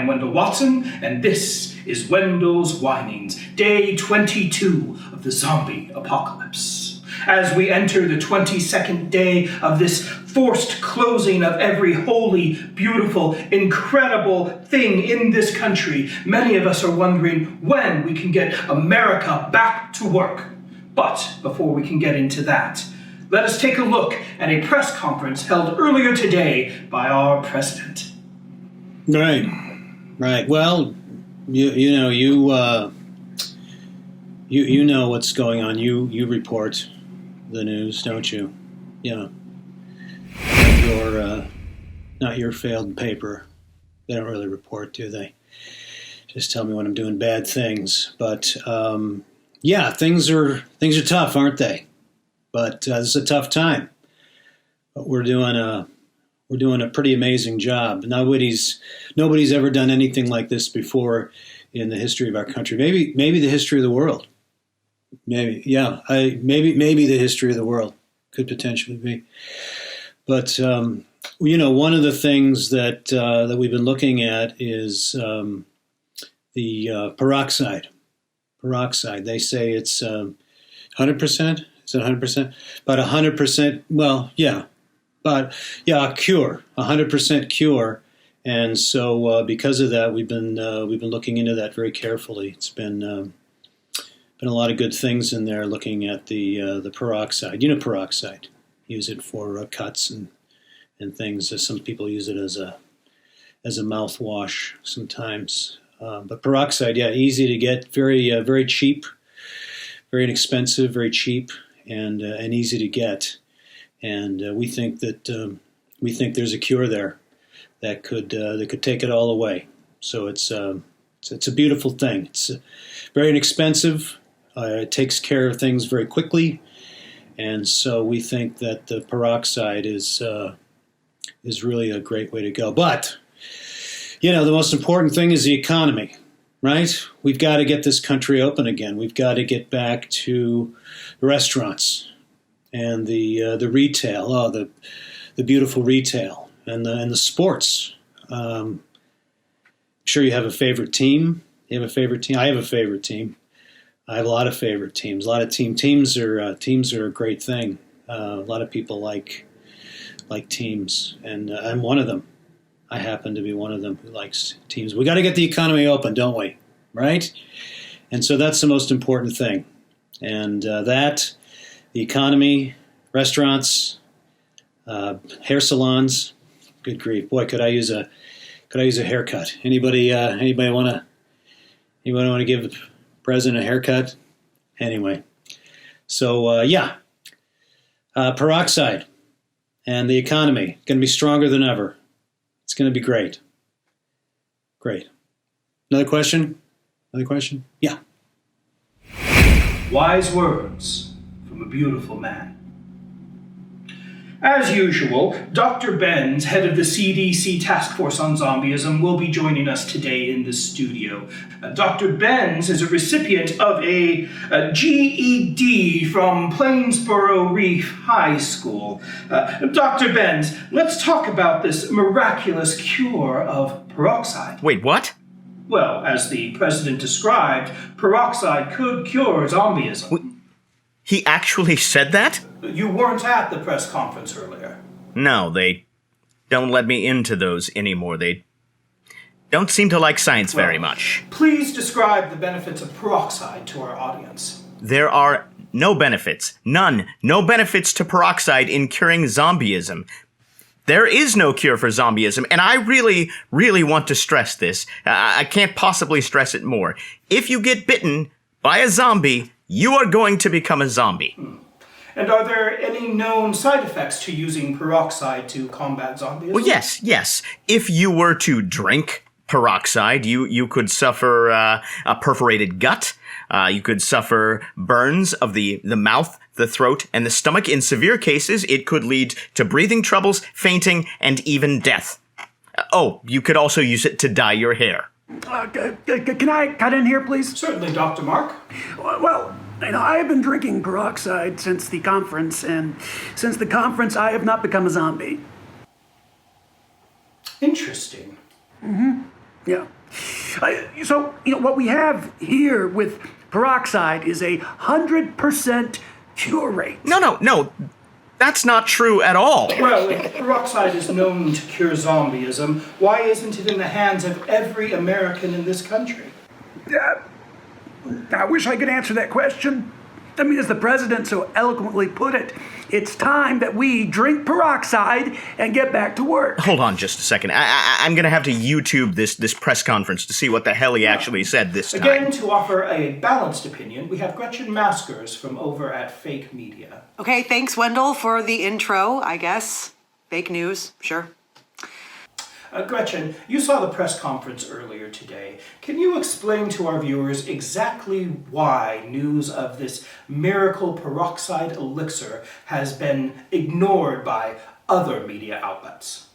am Wendell Watson, and this is Wendel's Whinings, day 22 of the zombie apocalypse. As we enter the 22nd day of this forced closing of every holy, beautiful, incredible thing in this country, many of us are wondering when we can get America back to work. But before we can get into that, let us take a look at a press conference held earlier today by our president. Right. Well, you know what's going on. You report the news, don't you? Yeah. Not your failed paper. They don't really report, do they? Just tell me when I'm doing bad things. But yeah, things are tough, aren't they? But this is a tough time. But we're doing a pretty amazing job. Nobody's ever done anything like this before in the history of our country. Maybe the history of the world. Maybe the history of the world could potentially be. But one of the things that we've been looking at is the peroxide. Peroxide. They say it's 100%. Is it 100%? About 100%. Well, yeah. But yeah, a cure, 100% cure. And so because of that, we've been looking into that very carefully. It's been a lot of good things in there. Looking at the peroxide. You know, peroxide. Use it for cuts and things. Some people use it as a mouthwash sometimes. But peroxide, yeah, easy to get, very cheap, very inexpensive, very cheap, and easy to get. And we think there's a cure there that could take it all away. So it's a beautiful thing. It's very inexpensive. It takes care of things very quickly, and so we think that the peroxide is really a great way to go. But the most important thing is the economy, right? We've got to get this country open again. We've got to get back to the restaurants and the retail. The beautiful retail and the sports. I'm sure you have a favorite team. You have a favorite team. I have a favorite team. I have a lot of favorite teams. A lot of teams are a great thing. A lot of people like teams, and I'm one of them. I happen to be one of them who likes teams. We got to get the economy open, don't we? Right? And so that's the most important thing. And the economy, restaurants, hair salons. Good grief, boy! Could I use a haircut? Anybody want to give the president a haircut? Anyway, so peroxide and the economy going to be stronger than ever. It's going to be great. Great. Another question? Yeah. Wise words from a beautiful man. As usual, Dr. Benz, head of the CDC Task Force on Zombieism, will be joining us today in the studio. Dr. Benz is a recipient of a GED from Plainsboro Reef High School. Dr. Benz, let's talk about this miraculous cure of peroxide. Wait, what? Well, as the president described, peroxide could cure zombieism. He actually said that? You weren't at the press conference earlier. No, they don't let me into those anymore. They don't seem to like science very much. Please describe the benefits of peroxide to our audience. There are no benefits. None. No benefits to peroxide in curing zombieism. There is no cure for zombieism, and I really, really want to stress this. I can't possibly stress it more. If you get bitten by a zombie, you are going to become a zombie. And are there any known side effects to using peroxide to combat zombieism? Well, yes. If you were to drink peroxide, you could suffer a perforated gut. You could suffer burns of the mouth, the throat, and the stomach. In severe cases, it could lead to breathing troubles, fainting, and even death. You could also use it to dye your hair. Can I cut in here, please? Certainly, Dr. Mark. Well, I have been drinking peroxide since the conference, and since the conference, I have not become a zombie. Interesting. Yeah. So, what we have here with peroxide is 100% cure rate. No. That's not true at all. Well, if peroxide is known to cure zombieism, why isn't it in the hands of every American in this country? I wish I could answer that question. I mean, as the president so eloquently put it, it's time that we drink peroxide and get back to work. Hold on just a second. I'm going to have to YouTube this press conference to see what the hell he actually said this time. Again, to offer a balanced opinion, we have Gretchen Maskers from over at Fake Media. Okay, thanks, Wendell, for the intro, I guess. Fake news, sure. Gretchen, you saw the press conference earlier today. Can you explain to our viewers exactly why news of this miracle peroxide elixir has been ignored by other media outlets?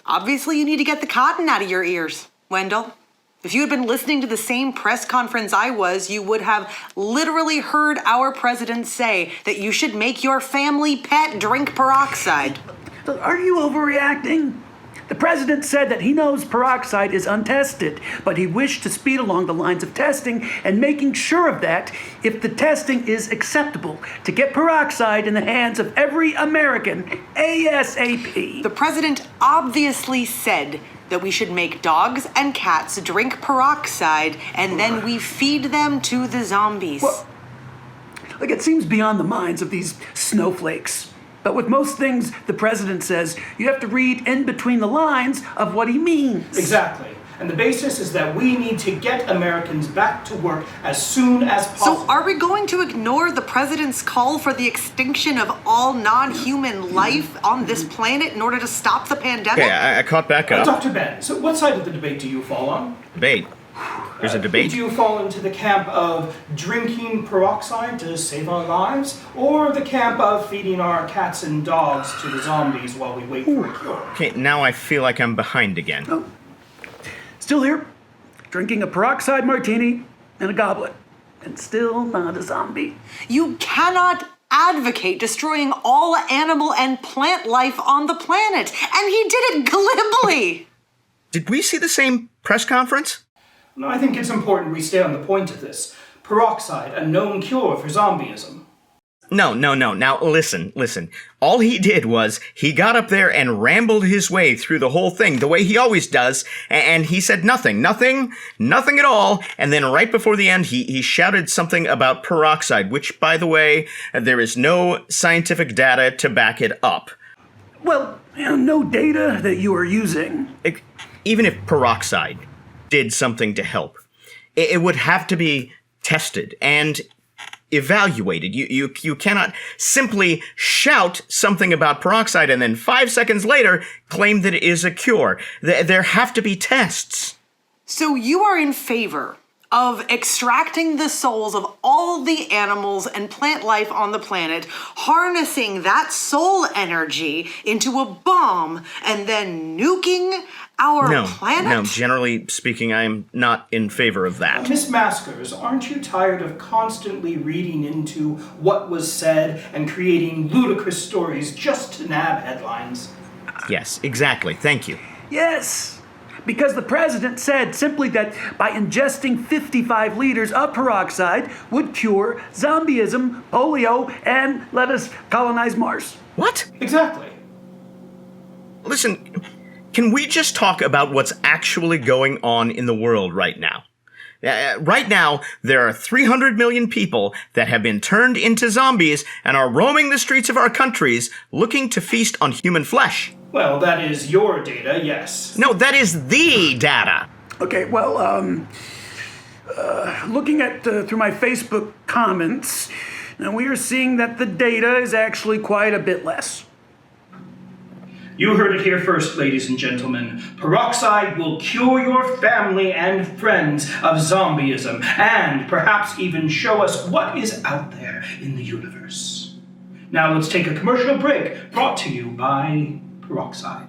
Obviously, you need to get the cotton out of your ears, Wendell. If you had been listening to the same press conference I was, you would have literally heard our president say that you should make your family pet drink peroxide. Are you overreacting? The president said that he knows peroxide is untested, but he wished to speed along the lines of testing and making sure of that if the testing is acceptable to get peroxide in the hands of every American ASAP. The president obviously said that we should make dogs and cats drink peroxide and then we feed them to the zombies. Well, it seems beyond the minds of these snowflakes. But with most things the president says, you have to read in between the lines of what he means. Exactly. And the basis is that we need to get Americans back to work as soon as possible. So are we going to ignore the president's call for the extinction of all non-human life on this planet in order to stop the pandemic? Okay, I caught back up. Dr. Ben, so what side of the debate do you fall on? Debate? There's a debate? Do you fall into the camp of drinking peroxide to save our lives, or the camp of feeding our cats and dogs to the zombies while we wait for a cure? Okay, now I feel like I'm behind again. Oh. Still here, drinking a peroxide martini in a goblet, and still not a zombie. You cannot advocate destroying all animal and plant life on the planet, and he did it glibly. Did we see the same press conference? No, I think it's important we stay on the point of this. Peroxide, a known cure for zombieism. No. Now, listen. All he did was he got up there and rambled his way through the whole thing the way he always does, and he said nothing at all, and then right before the end, he shouted something about peroxide, which, by the way, there is no scientific data to back it up. Well, no data that you are using. Even if peroxide did something to help, it would have to be tested and evaluated. You cannot simply shout something about peroxide and then 5 seconds later claim that it is a cure. There have to be tests. So you are in favor of extracting the souls of all the animals and plant life on the planet, harnessing that soul energy into a bomb, and then nuking our planet? No, generally speaking, I'm not in favor of that. Miss Maskers, aren't you tired of constantly reading into what was said and creating ludicrous stories just to nab headlines? Yes, exactly. Thank you. Yes, because the president said simply that by ingesting 55 liters of peroxide would cure zombieism, polio, and let us colonize Mars. What? Exactly. Listen, can we just talk about what's actually going on in the world right now? Right now, there are 300 million people that have been turned into zombies and are roaming the streets of our countries looking to feast on human flesh. Well, that is your data, yes. No, that is the data. Okay, well, looking at through my Facebook comments, now we are seeing that the data is actually quite a bit less. You heard it here first, ladies and gentlemen. Peroxide will cure your family and friends of zombieism, and perhaps even show us what is out there in the universe. Now let's take a commercial break, brought to you by Peroxide.